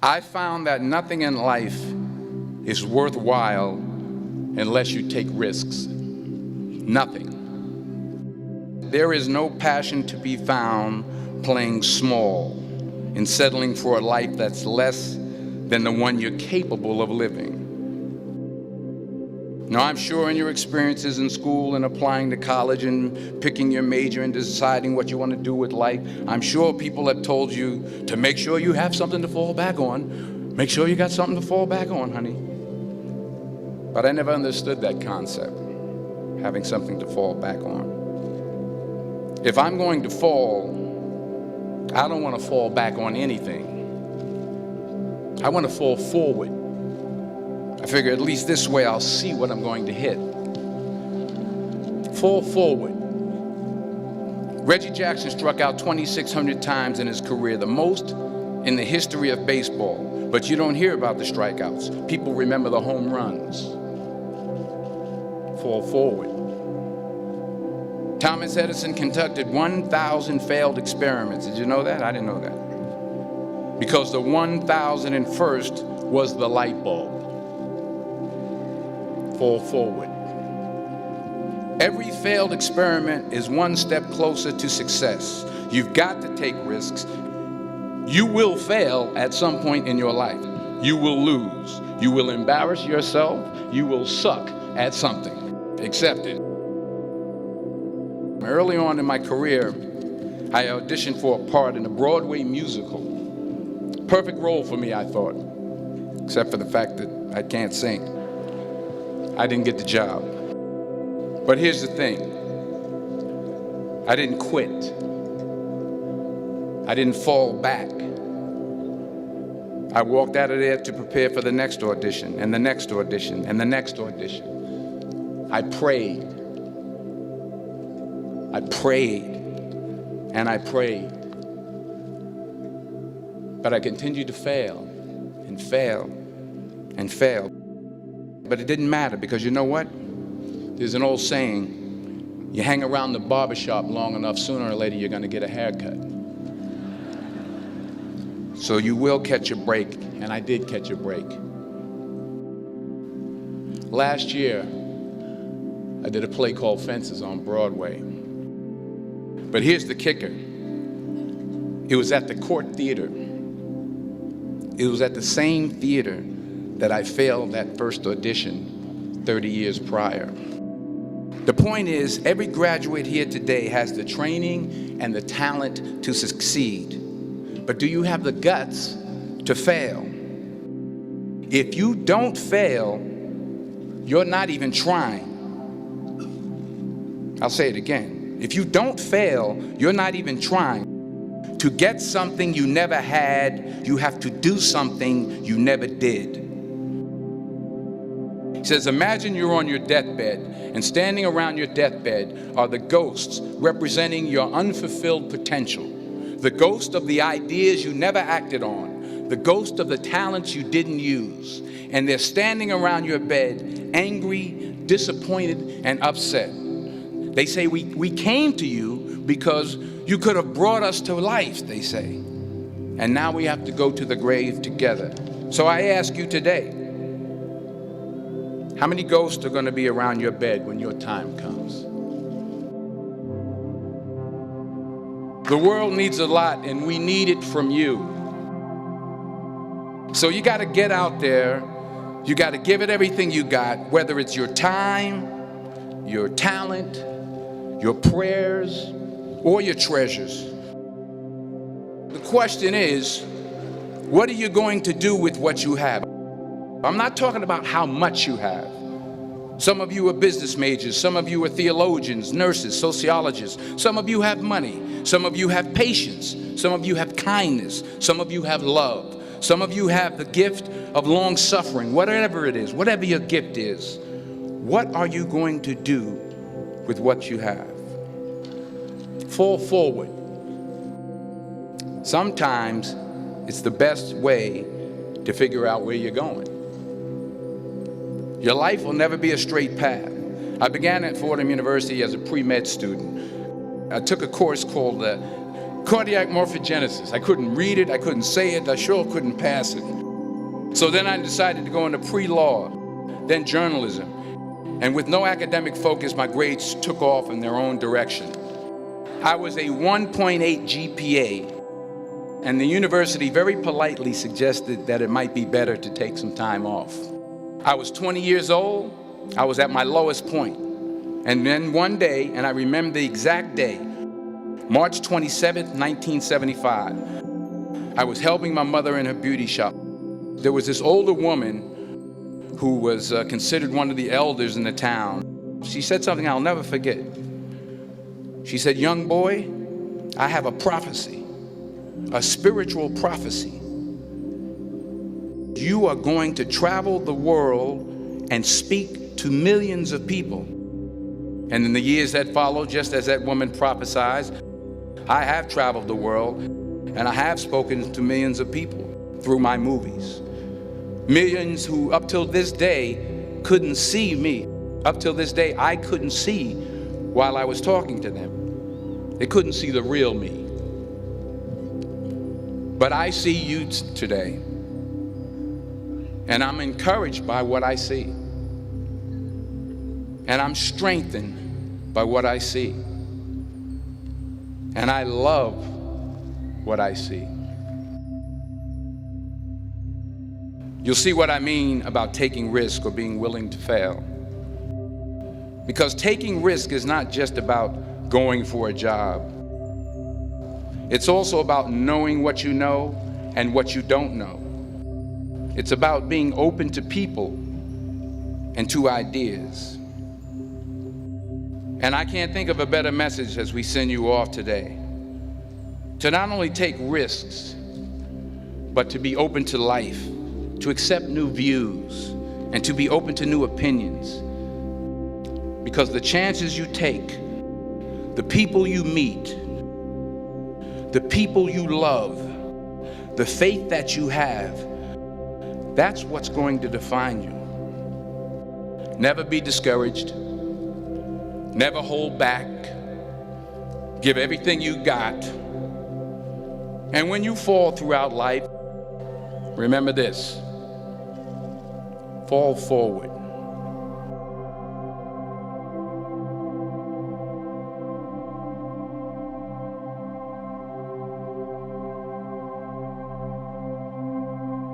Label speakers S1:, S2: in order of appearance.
S1: I found that nothing in life is worthwhile unless you take risks. Nothing. There is no passion to be found playing small and settling for a life that's less than the one you're capable of living. Now, I'm sure in your experiences in school and applying to college and picking your major and deciding what you want to do with life, I'm sure people have told you to make sure you have something to fall back on. Make sure you got something to fall back on, honey. But I never understood that concept, having something to fall back on. If I'm going to fall, I don't want to fall back on anything. I want to fall forward. I figure at least this way I'll see what I'm going to hit. Fall forward. Reggie Jackson struck out 2,600 times in his career, the most in the history of baseball. But you don't hear about the strikeouts. People remember the home runs. Fall forward. Thomas Edison conducted 1,000 failed experiments. Did you know that? I didn't know that. Because the 1,001st was the light bulb. Fall forward. Every failed experiment is one step closer to success. You've got to take risks. You will fail at some point in your life. You will lose. You will embarrass yourself. You will suck at something. Accept it. Early on in my career, I auditioned for a part in a Broadway musical. Perfect role for me, I thought, except for the fact that I can't sing. I didn't get the job. But here's the thing. I didn't quit. I didn't fall back. I walked out of there to prepare for the next audition, and the next audition, and the next audition. I prayed. I prayed, and I prayed. But I continued to fail, and fail, and fail. But it didn't matter, because you know what? There's an old saying, you hang around the barbershop long enough, sooner or later you're going to get a haircut. So you will catch a break, and I did catch a break. Last year, I did a play called Fences on Broadway. But here's the kicker. It was at the Court Theater. It was at the same theater that I failed that first audition 30 years prior. The point is, every graduate here today has the training and the talent to succeed. But do you have the guts to fail? If you don't fail, you're not even trying. I'll say it again. If you don't fail, you're not even trying. To get something you never had, you have to do something you never did. He says, imagine you're on your deathbed, and standing around your deathbed are the ghosts representing your unfulfilled potential. The ghost of the ideas you never acted on. The ghost of the talents you didn't use. And they're standing around your bed, angry, disappointed, and upset. They say, we came to you because you could have brought us to life, they say. And now we have to go to the grave together. So I ask you today, how many ghosts are going to be around your bed when your time comes? The world needs a lot, and we need it from you. So you got to get out there. You got to give it everything you got, whether it's your time, your talent, your prayers, or your treasures. The question is, what are you going to do with what you have? I'm not talking about how much you have. Some of you are business majors. Some of you are theologians, nurses, sociologists. Some of you have money. Some of you have patience. Some of you have kindness. Some of you have love. Some of you have the gift of long suffering. Whatever it is, whatever your gift is, what are you going to do with what you have? Fall forward. Sometimes it's the best way to figure out where you're going. Your life will never be a straight path. I began at Fordham University as a pre-med student. I took a course called Cardiac morphogenesis. I couldn't read it, I couldn't say it, I sure couldn't pass it. So then I decided to go into pre-law, then journalism. And with no academic focus, my grades took off in their own direction. I was a 1.8 GPA, and the university very politely suggested that it might be better to take some time off. I was 20 years old, I was at my lowest point. And then one day, and I remember the exact day, March 27th, 1975, I was helping my mother in her beauty shop. There was this older woman who was considered one of the elders in the town. She said something I'll never forget. She said, "Young boy, I have a prophecy, a spiritual prophecy. You are going to travel the world and speak to millions of people." And in the years that followed, just as that woman prophesied, I have traveled the world and I have spoken to millions of people through my movies. Millions who up till this day couldn't see me. Up till this day, I couldn't see while I was talking to them. They couldn't see the real me. But I see you today, and I'm encouraged by what I see. And I'm strengthened by what I see. And I love what I see. You'll see what I mean about taking risk or being willing to fail. Because taking risk is not just about going for a job. It's also about knowing what you know and what you don't know. It's about being open to people and to ideas. And I can't think of a better message as we send you off today. To not only take risks, but to be open to life, to accept new views, and to be open to new opinions. Because the chances you take, the people you meet, the people you love, the faith that you have, that's what's going to define you. Never be discouraged. Never hold back. Give everything you got. And when you fall throughout life, remember this: fall forward.